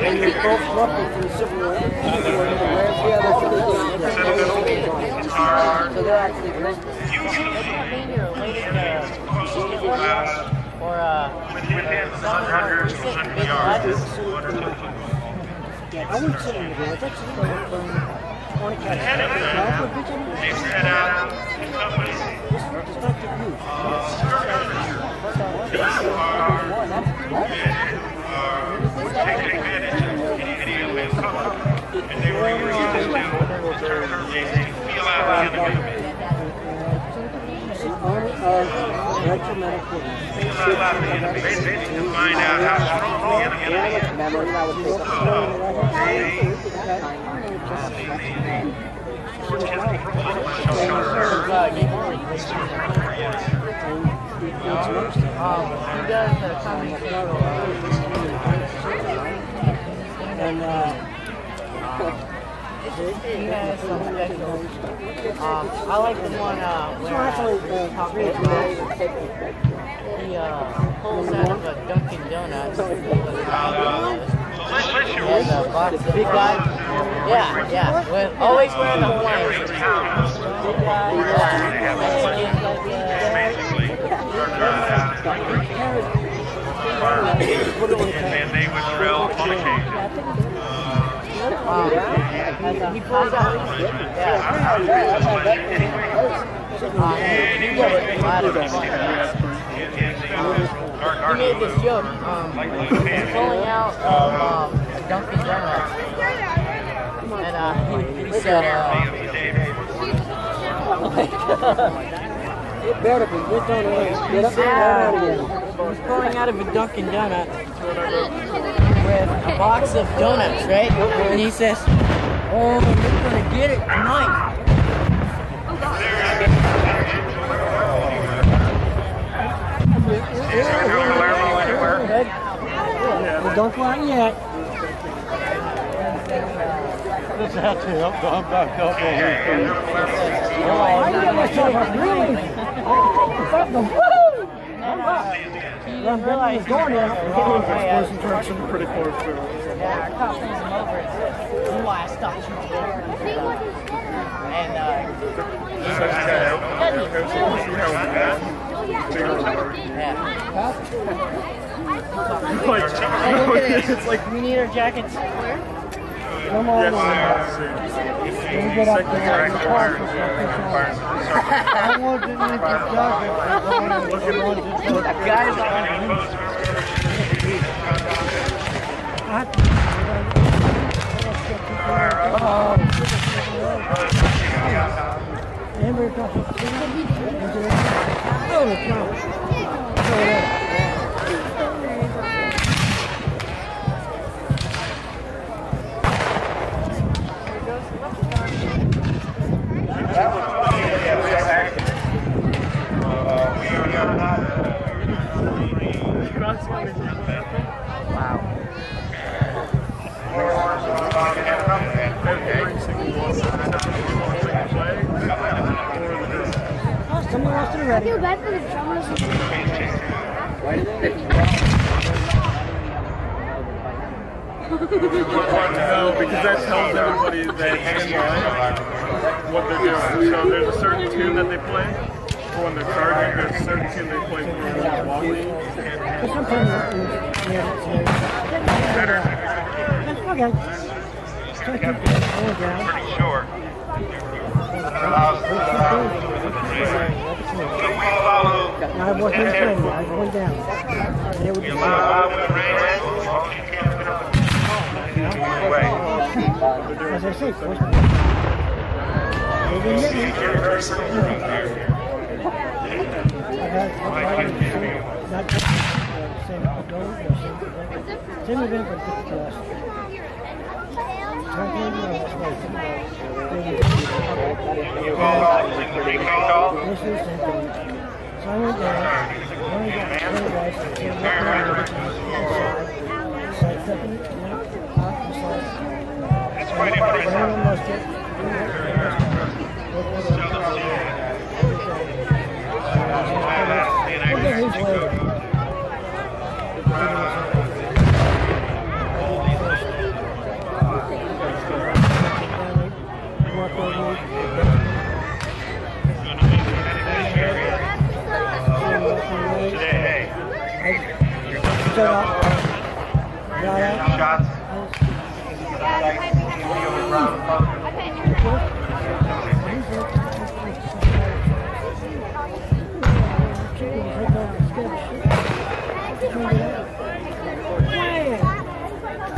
And you're both roughly from the Civil War. So they're actually great. I wouldn't sit in the village. That's find out how strong the enemy is. I like the one where he pulls out of a Dunkin' Donuts. The box, the big guy. Yeah. Always wearing the Hawaiian. Big guy. And they would drill on occasion. He pulls out. He made this joke, pulling out of Dunkin' Donuts, and he said, it better be good donuts. Get up and again. He's pulling out of a Dunkin' Donut with a box of donuts, right? And he says, "Oh, you're gonna get it tonight." Well, don't go out yet. Just had to help I'm back up on I get myself up really. I'm realizing he's going in. some pretty close to it. Yeah, I caught him over it. That's why I stopped shooting. And It's like we need our jackets. Come on. When we get up there, I want to make this jacket. Guys, Someone else to the ready. I feel bad for the drummers. Why do they? No, because that tells everybody that in line what they're doing. So there's a certain tune that they play for when they're charging. There's a certain tune they play for when they're walking. Okay. Pretty short. I wasn't training. I was going down. And it would be as I say, first. Not just same event, same event, but different class. This is the same thing. So I went down, only got 20 guys, so sidestepping it, off the side. That's quite impressive. Shots.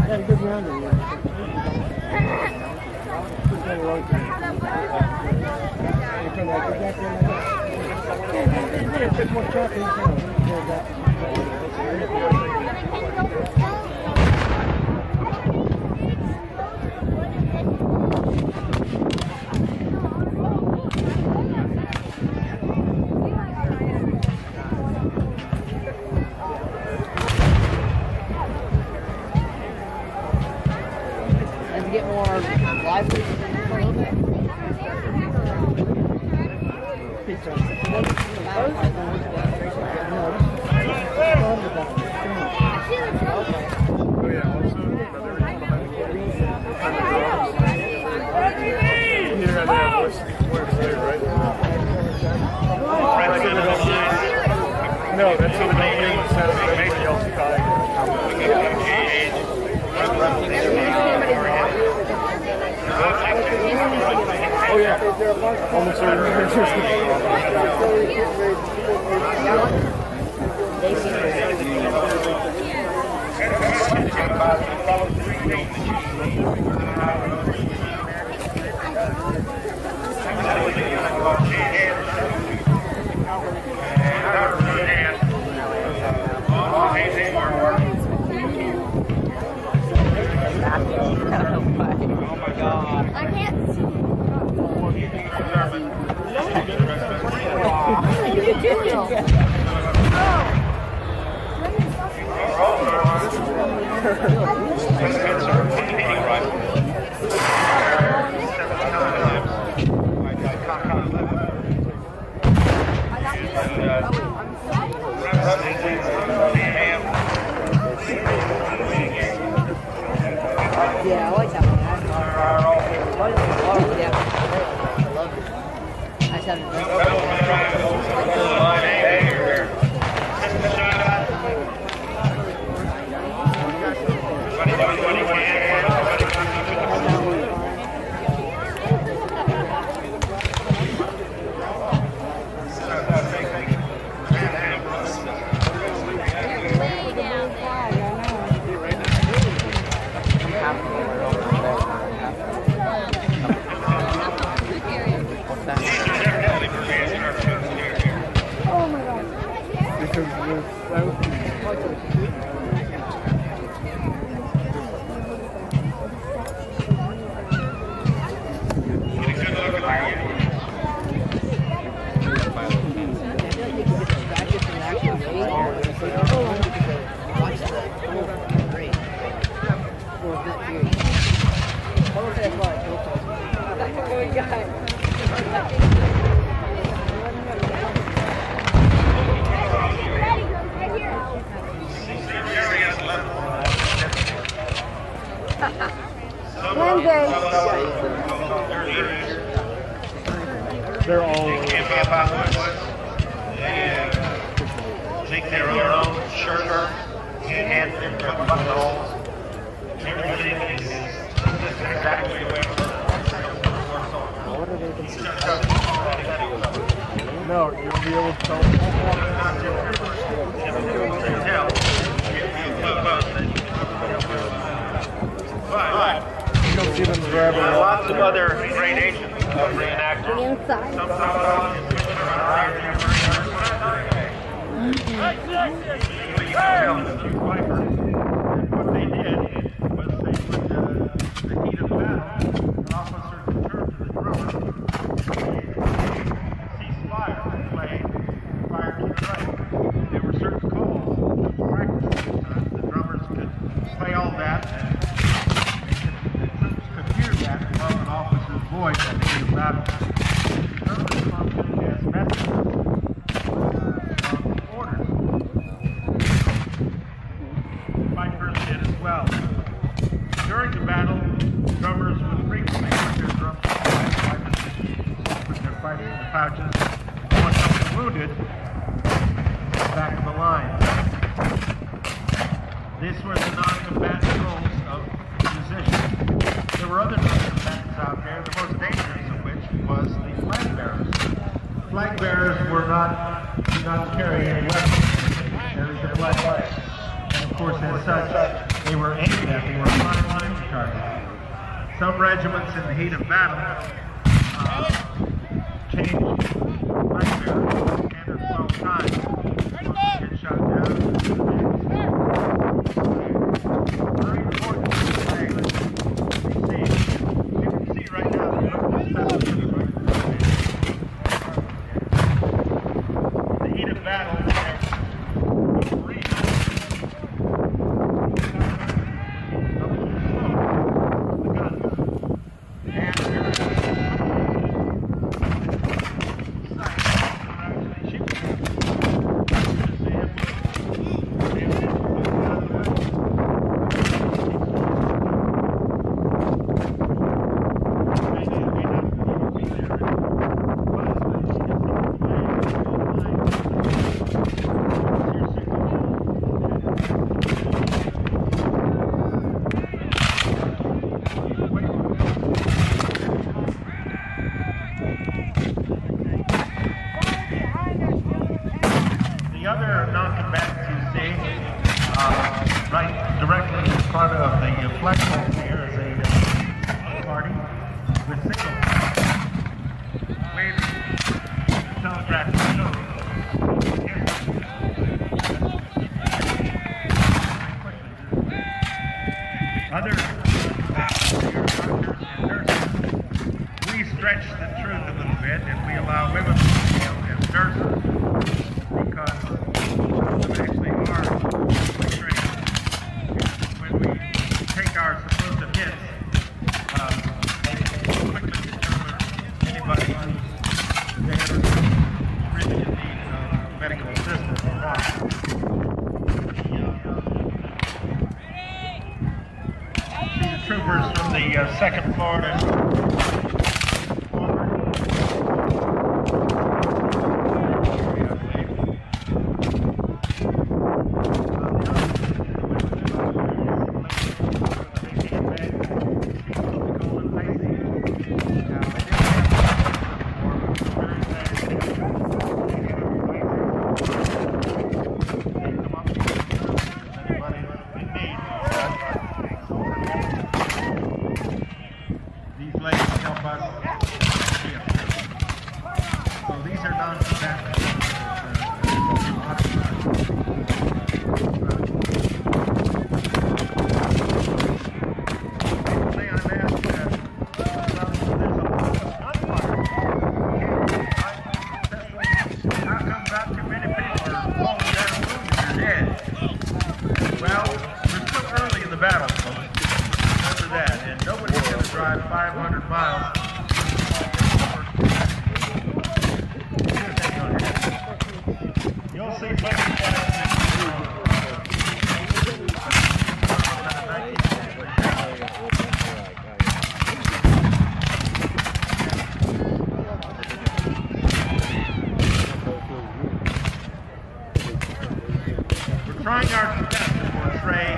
Had a good round in there. Get more lively. No, that's what they do instead of everybody else trying. Oh yeah, almost Yeah, I like that one. Yeah, I love it. I just haven't done They're all take their own shirt and buttonholes. Everything is exactly the way no, you'll be able to tell. But You don't see them grabbing lots of other great agents reenactors. What they did was they put the heat of battle, an officer could turn to the drummer, cease fire, and play fire to the right. There were certain calls to practice at the time. The drummers could play all that, and the troops could hear that above an officer's voice at the heat of battle. The drummers functioned as messengers of orders. Pipers did as well. During the battle, drummers would frequently put their drums in their pipes in the pouches. When someone wounded, back of the line. These were the non-combatant roles of musicians. There were other non-combatants out there, the most dangerous of which was the flag bearers. Flag bearers did not carry any weapons. They carried the flag. And of course, as such, they were aimed at. They were prime targets. Some regiments in the heat of battle changed flag bearers 10 or 12 times. Once they get shot down. Very important to say that you can see right now the heat of battle. Second floor to trying our best to portray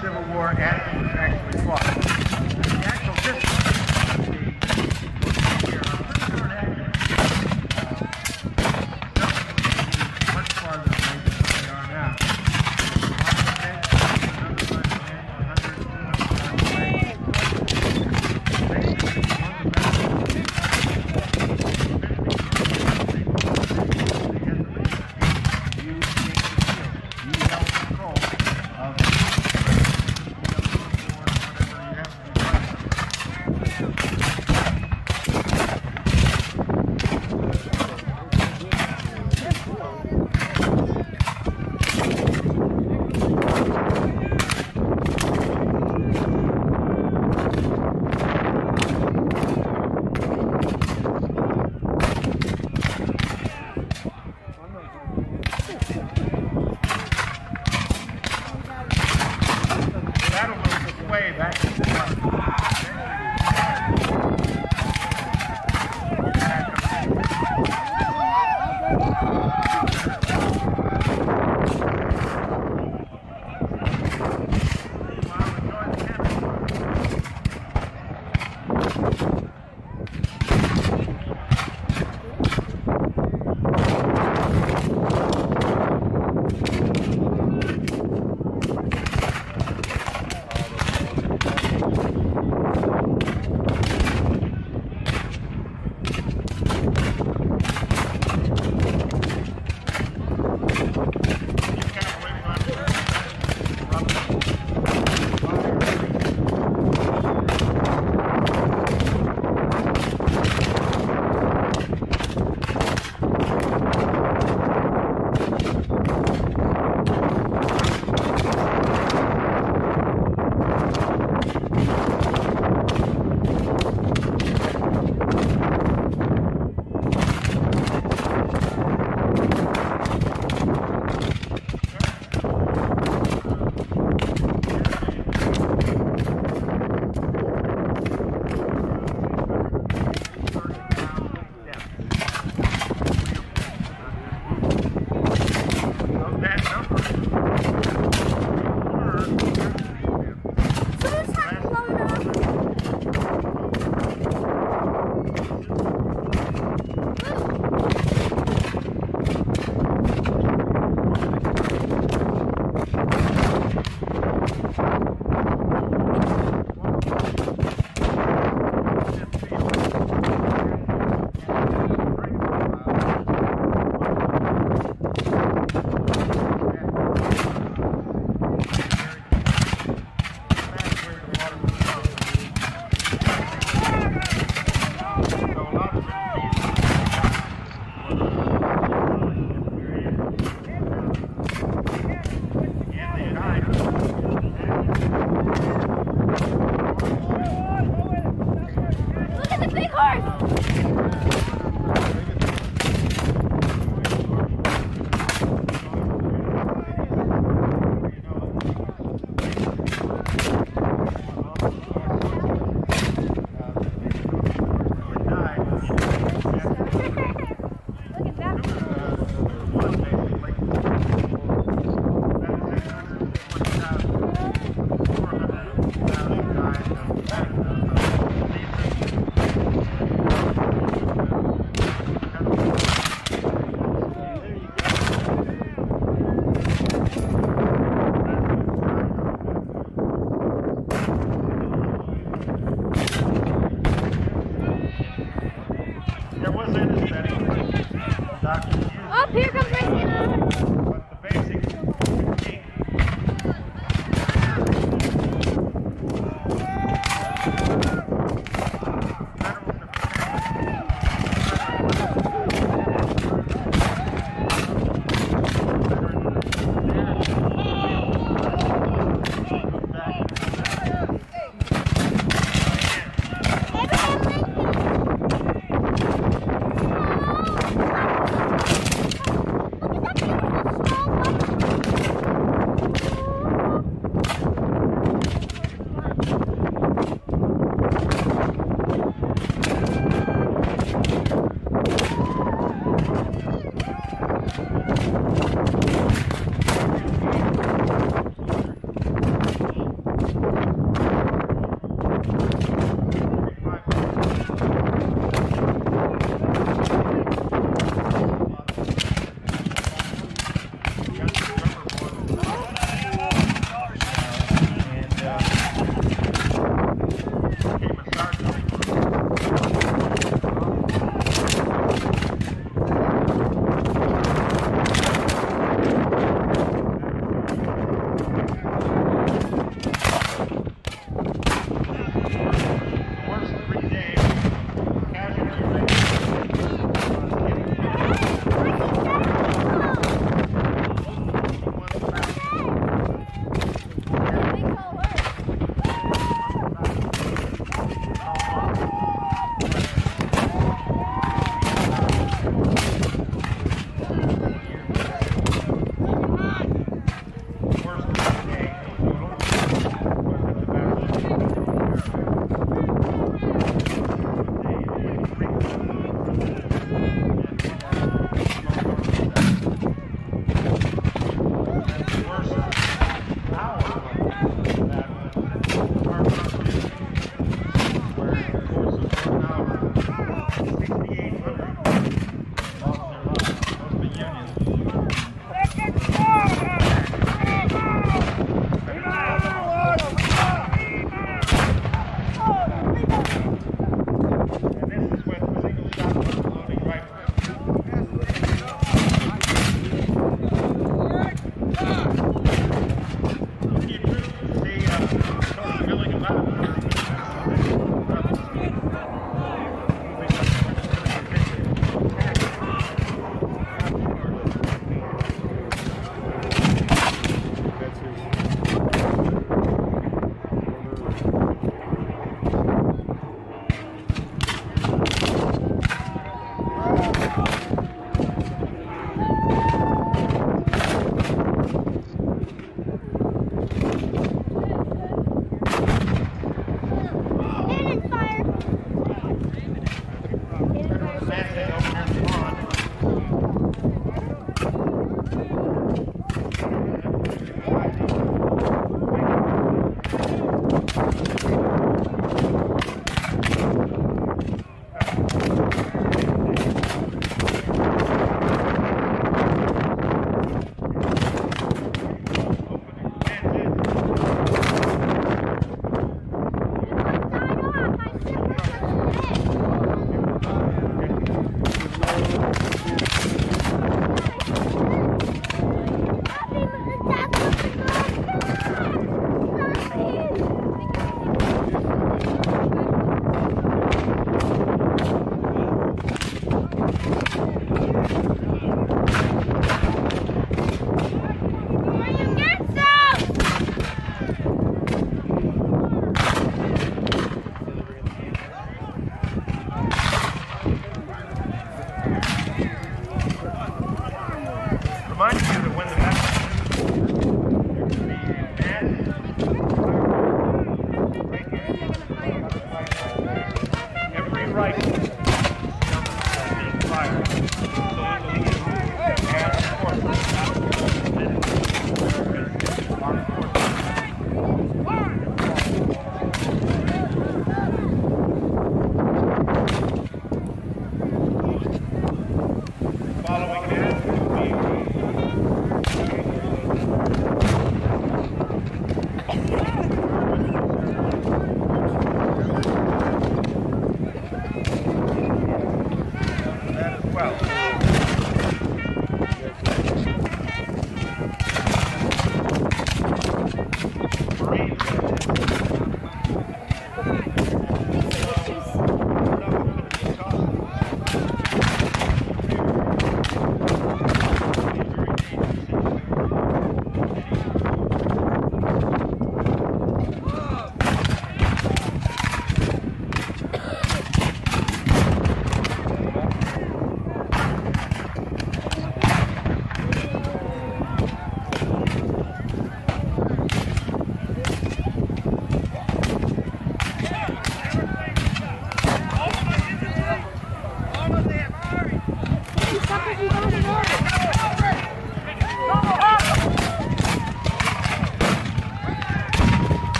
Civil War as it was actually fought. The actual distance much farther away than they are now. you held control of the whenever you have to be present.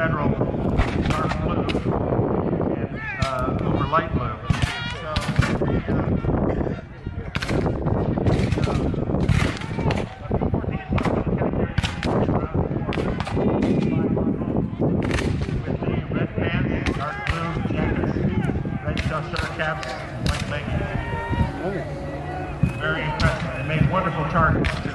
Federal dark blue and over light blue. So with the red pants, dark blue jackets, red shutter caps, white leggings. Very impressive. They made wonderful targets too.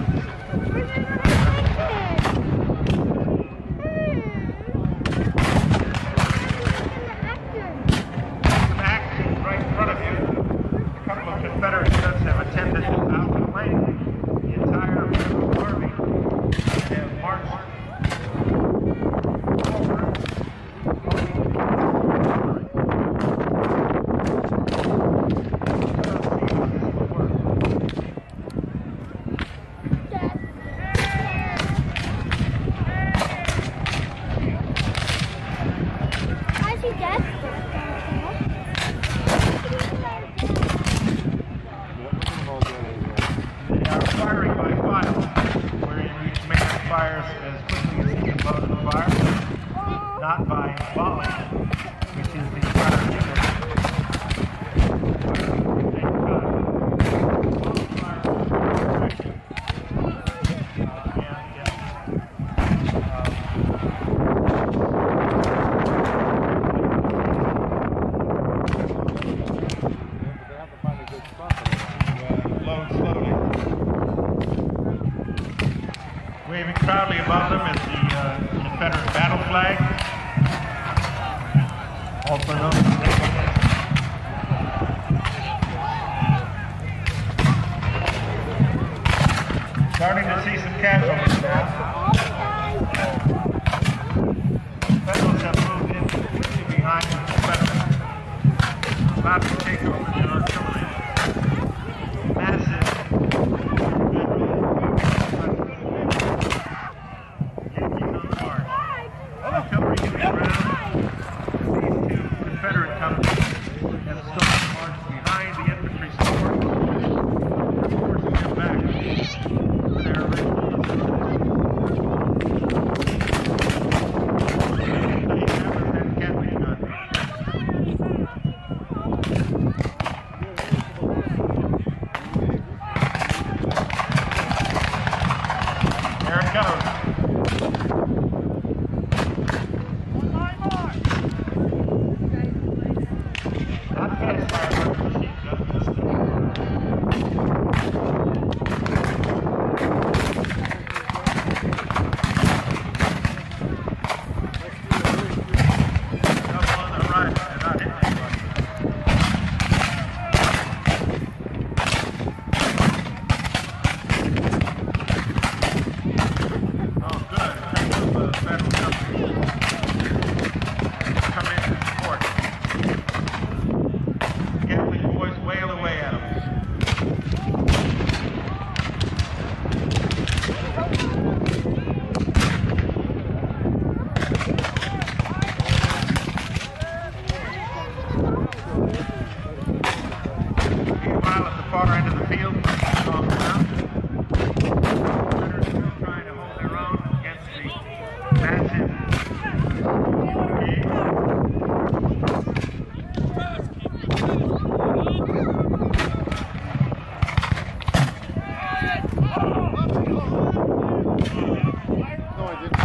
Confederate jets have attempted to outflank the entire Federal Army and have marched forward. I see Dad. Firing by file, where each man fires as quickly as he can load the fire, not by volley, which is the entire unit. Load slowly. Waving proudly above them is the Confederate battle flag, also known as the starting to see some casualties now. Federals have moved in completely behind the Confederates, about to take over their artillery. Massive artillery getting around. These two Confederate companies have stolen the march behind the infantry support, forcing them back to their original position. They have that Gatling gun. There it goes. Not fast fire, but machine gun this time. Double on the right, they're not hitting anybody. Oh, good. The Federal company come in to support. Gatling boys wail away at them. Meanwhile, at the far end of the field, strong ground. Confederates still trying to hold their own against the massive brigade. No, I didn't.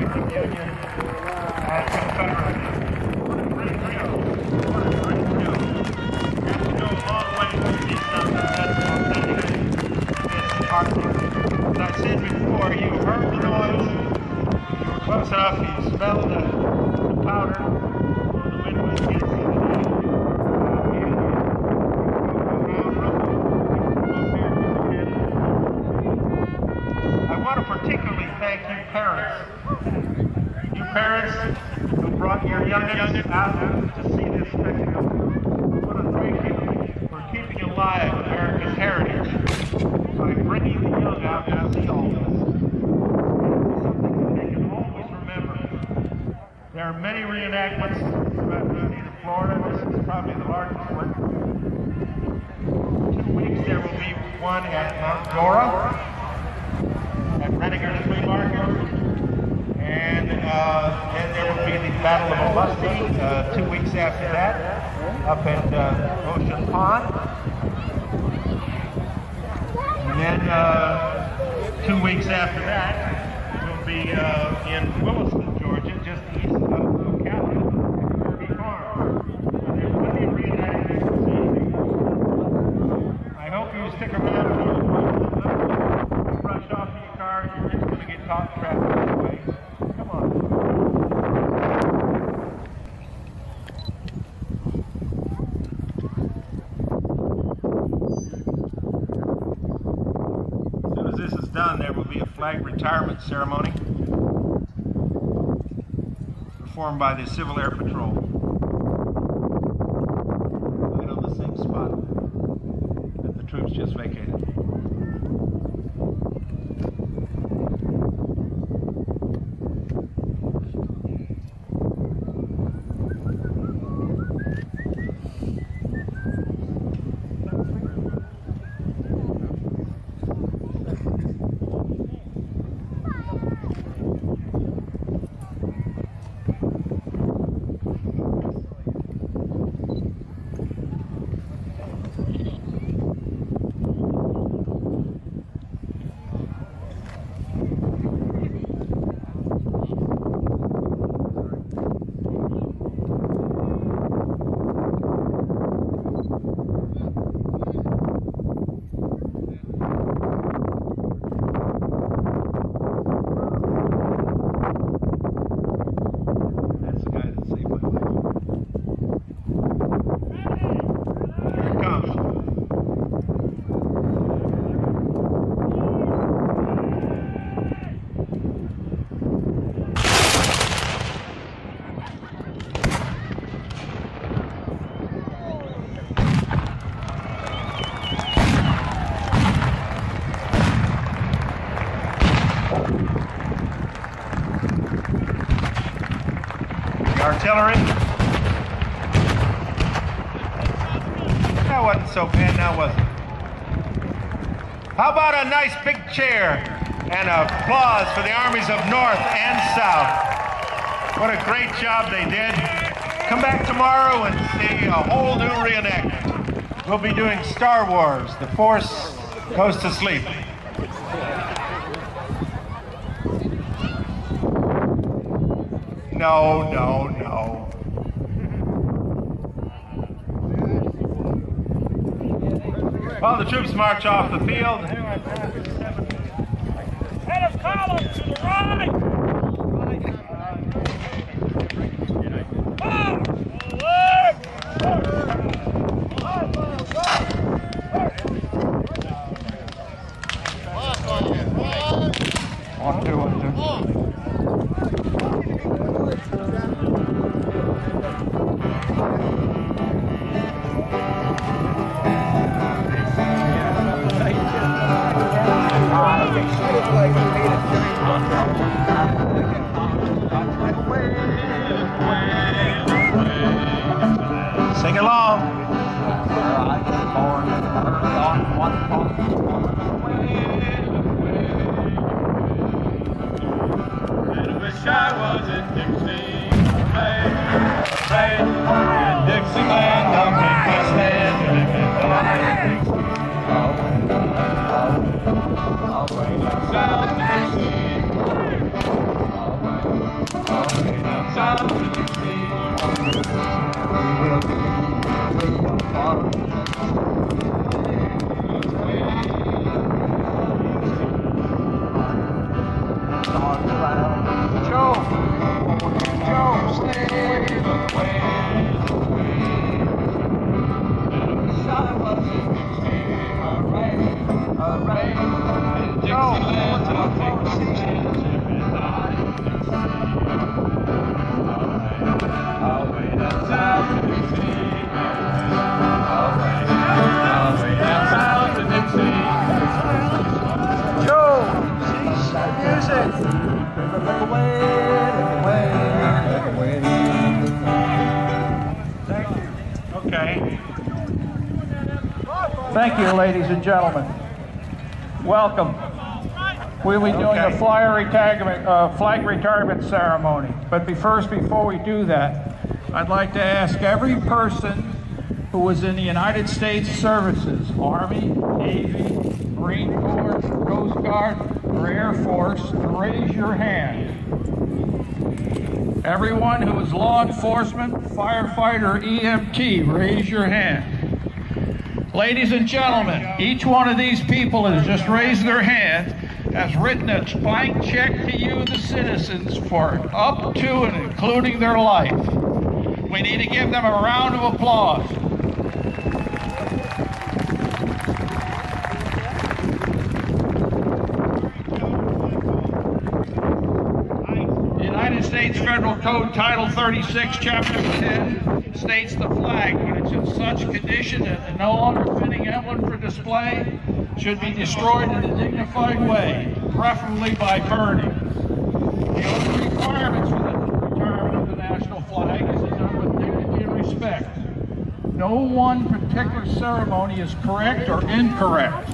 celebrate the Union and Confederacy. What a great show. What a great show. You have to go a long way to see something that's authentic this art here. As I said before, you heard the noise, you were close enough, you smelled the powder, the wind was against you. I want to particularly thank you parents. You parents who brought your youngest out to see this spectacle. I want to thank you for keeping alive America's heritage by bringing the young out to see all this. It's something that they can always remember. There are many reenactments throughout the state of Florida. This is probably the largest one. 2 weeks there will be one at Mount Dora, at Renninger Flea Market, and then there will be the Battle of Olustee 2 weeks after that, up at Ocean Pond. And then 2 weeks after that, we'll be in Williston, Georgia, just east of Ocala, at Kirby Farm. So there's plenty of reenactments to see. I hope you stick around for the rush off in your car. You're just going to get caught in traffic anyway. Come on. As soon as this is done, there will be a flag retirement ceremony performed by the Civil Air Patrol. Right on the same spot that the troops just vacated. Artillery. That wasn't so bad now, was it? How about a nice big chair and applause for the armies of North and South? What a great job they did. Come back tomorrow and see a whole new reenactment. We'll be doing Star Wars, The Force Goes to Sleep. No, no, no. While the troops march off the field, head of column to the right. One, two, one, two. Sing along. Wish I was in Dixieland, I'll take my stand and live in Dixie. I'll bring it south to Dixie. Okay. Thank you, ladies and gentlemen. Welcome. We'll be doing a flag retirement ceremony. But first, before we do that, I'd like to ask every person who was in the United States services, Army, Navy, Marine Corps, Coast Guard, or Air Force, to raise your hand. Everyone who is law enforcement, firefighter, EMT, raise your hand. Ladies and gentlemen, each one of these people that has just raised their hand has written a blank check to you, the citizens, for up to and including their life. We need to give them a round of applause. United States Federal Code Title 36, Chapter 10 states the flag, when it's in such condition and no longer fitting emblem for display, should be destroyed in a dignified way, preferably by burning. The only requirements for the retirement of the national flag is done with dignity and respect. No one particular ceremony is correct or incorrect,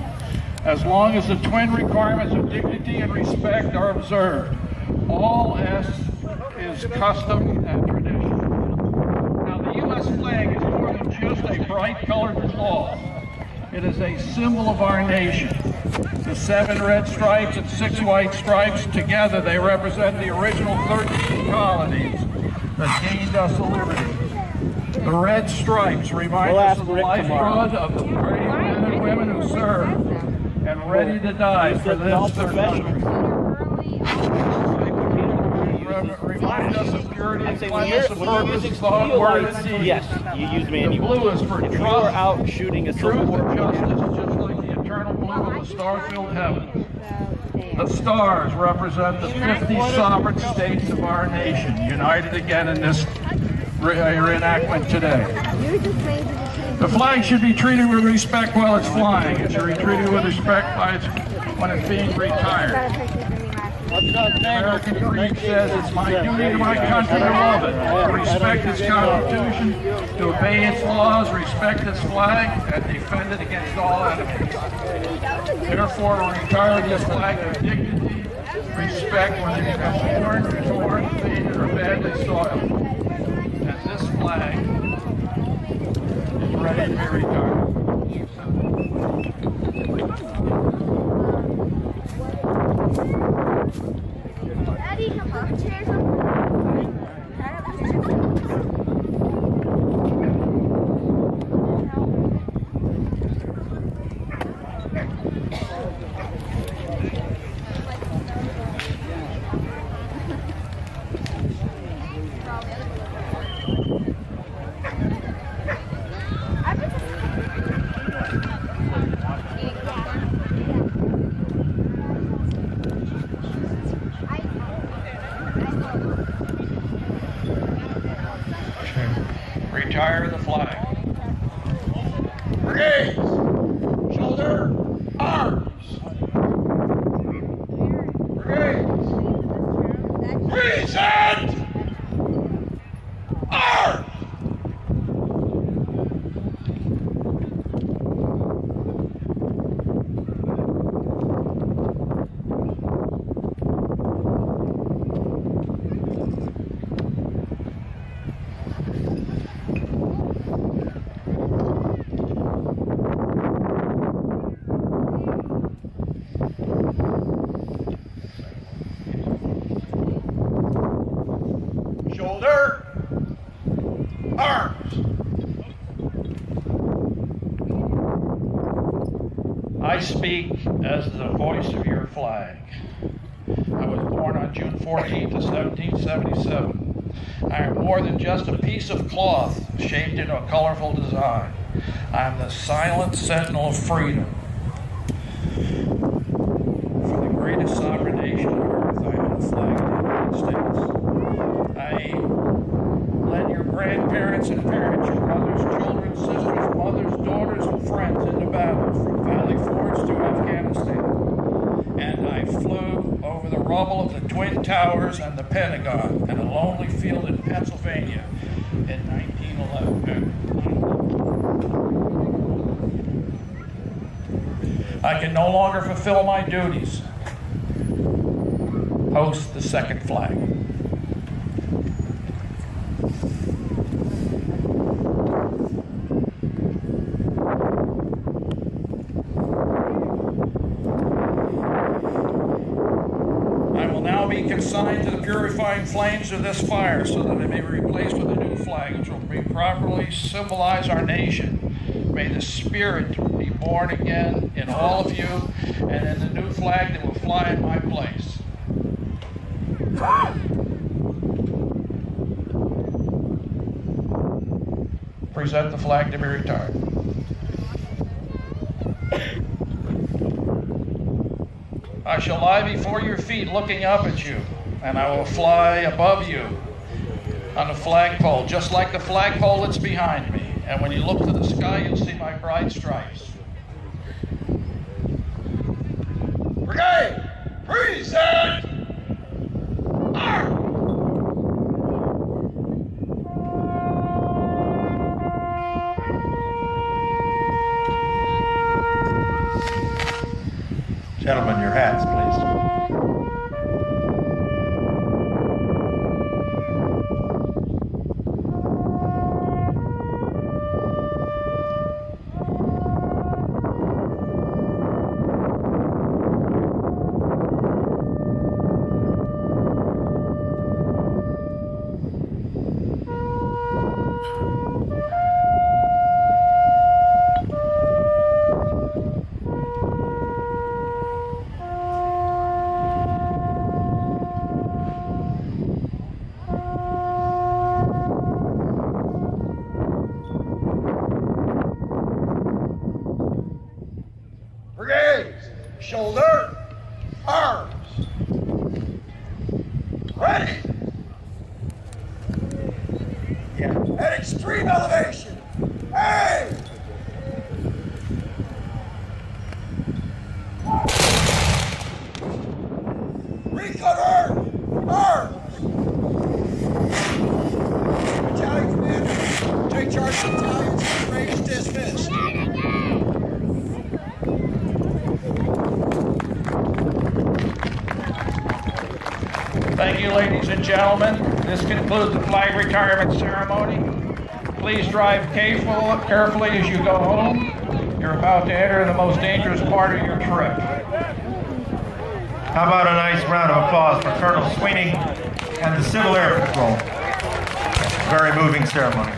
as long as the twin requirements of dignity and respect are observed. All S is custom and tradition. Now, the U.S. flag is more than just a bright colored cloth. It is a symbol of our nation. The 7 red stripes and 6 white stripes, together they represent the original 13 colonies that gained us the liberty. The red stripes remind us of the lifeblood of the brave men and women who served and ready to die for this their country. Remind us of purity and cleanliness of purpose, thought, word, and deed. Yes, you use manual. The blue is for if trust, you are out shooting a truth, silver and justice, just like the eternal blue of the star-filled heavens. The stars represent the 50 sovereign states of our nation, united again in this reenactment today. The flag should be treated with respect while it's flying. It should be treated with respect when it's being retired. American Creed says it's my duty to my country to love it, to respect its Constitution, to obey its laws, respect its flag, and defend it against all enemies. Therefore, we retire this flag with dignity, respect when it becomes worn, torn, faded, or badly soiled. And this flag is ready to be retired. Daddy, come put the chairs on. Retire the flag. Raise, shoulder, arms. Raise, present, arms. Shoulder. I speak as the voice of your flag. I was born on June 14th of 1777. I am more than just a piece of cloth shaped into a colorful design. I am the silent sentinel of freedom. For the greatest sovereign nation on earth, I am the flag of the United States. I led your grandparents and parents, your brothers, children, sisters, mothers, daughters, and friends into battle from Valley Forge to Afghanistan. And I flew over the rubble of the Twin Towers and the Pentagon and a lonely field in Pennsylvania in 1911. I can no longer fulfill my duties. Host the second flag. Consigned to the purifying flames of this fire so that it may be replaced with a new flag which will be properly symbolize our nation. May the Spirit be born again in all of you and in the new flag that will fly in my place. Present the flag to be retired. I shall lie before your feet looking up at you, and I will fly above you on a flagpole, just like the flagpole that's behind me. And when you look to the sky, you'll see my bright stripes. Brigade, present! Arm! Gentlemen, your hats, please. Shoulder, arms, ready. Yeah. At extreme elevation, aim. Recover, arms. Battalion commander, take charge of the battalions, range dismissed. Thank you, ladies and gentlemen. This concludes the flag retirement ceremony. Please drive carefully as you go home. You're about to enter the most dangerous part of your trip. How about a nice round of applause for Colonel Sweeney and the Civil Air Patrol? Very moving ceremony.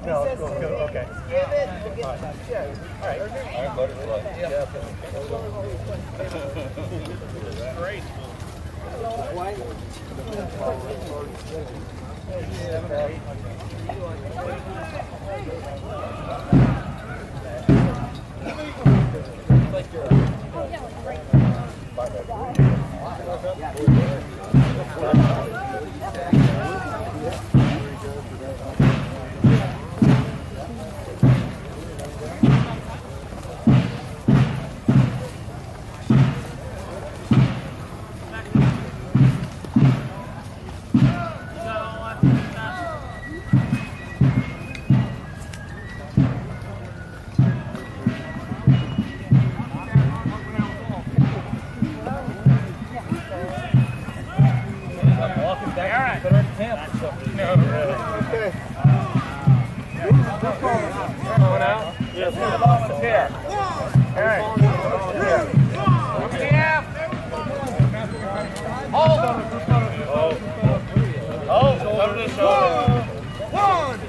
No, go, okay. All right. Great. One,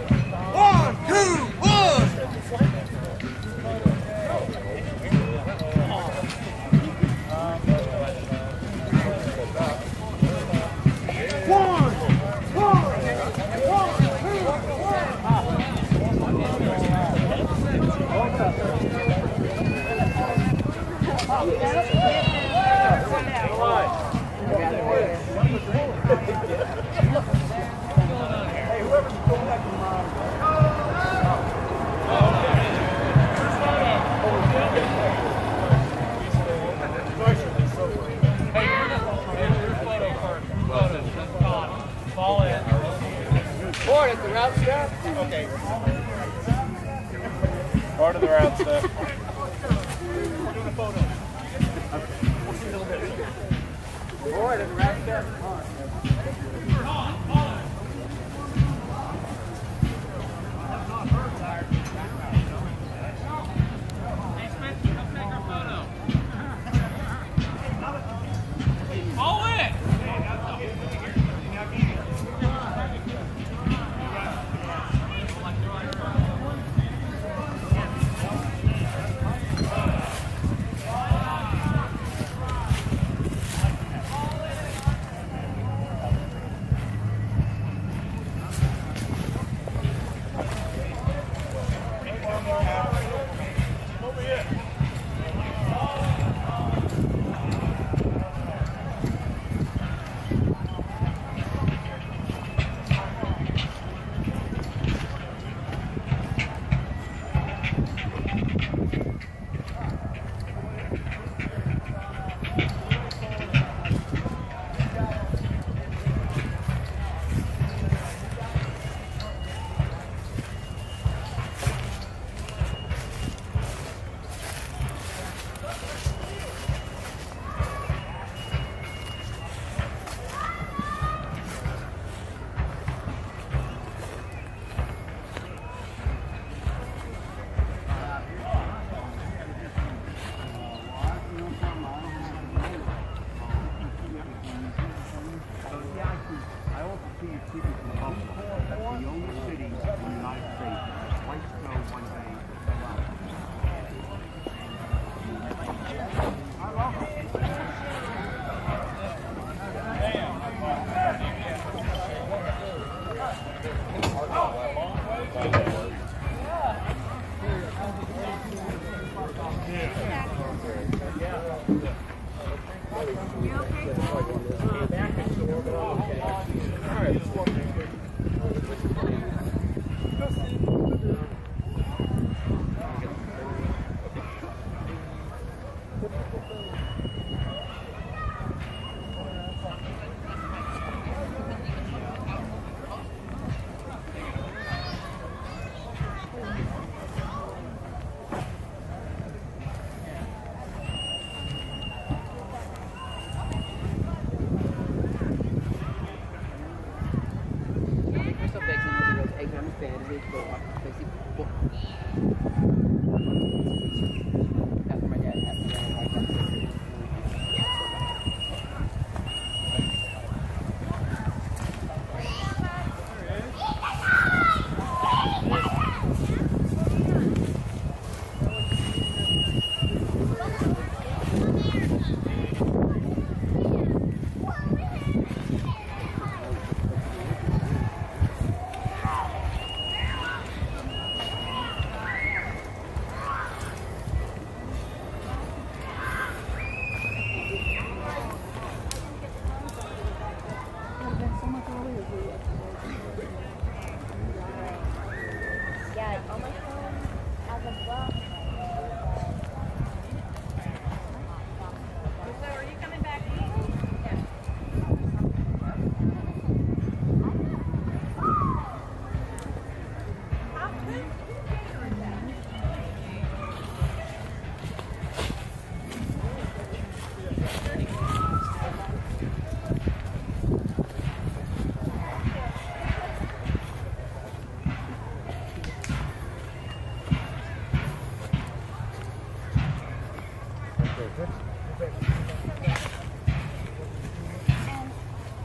Board at the route step. Okay. Part of the route step. Board at the route step.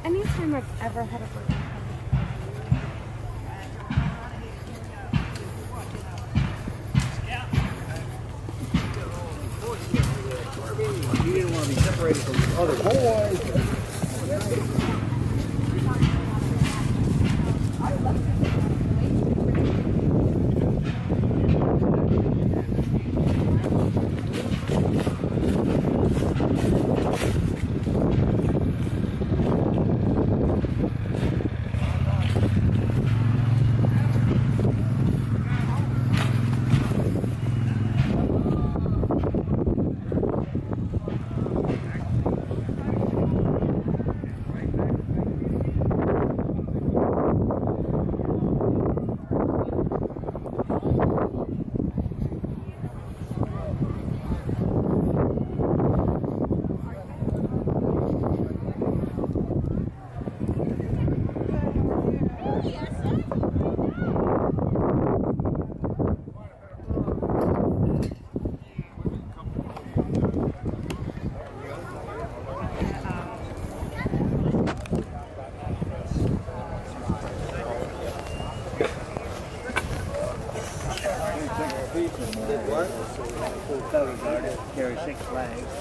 Anytime I've ever had a birthday He didn't want to be separated from his other boys. flag.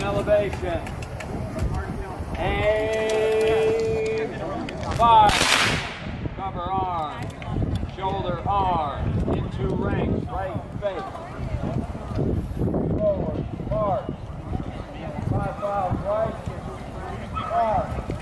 Elevation. Aim. Fire. Cover arm. Shoulder arm. Into ranks. Right face. Forward. March. 5 files right. March.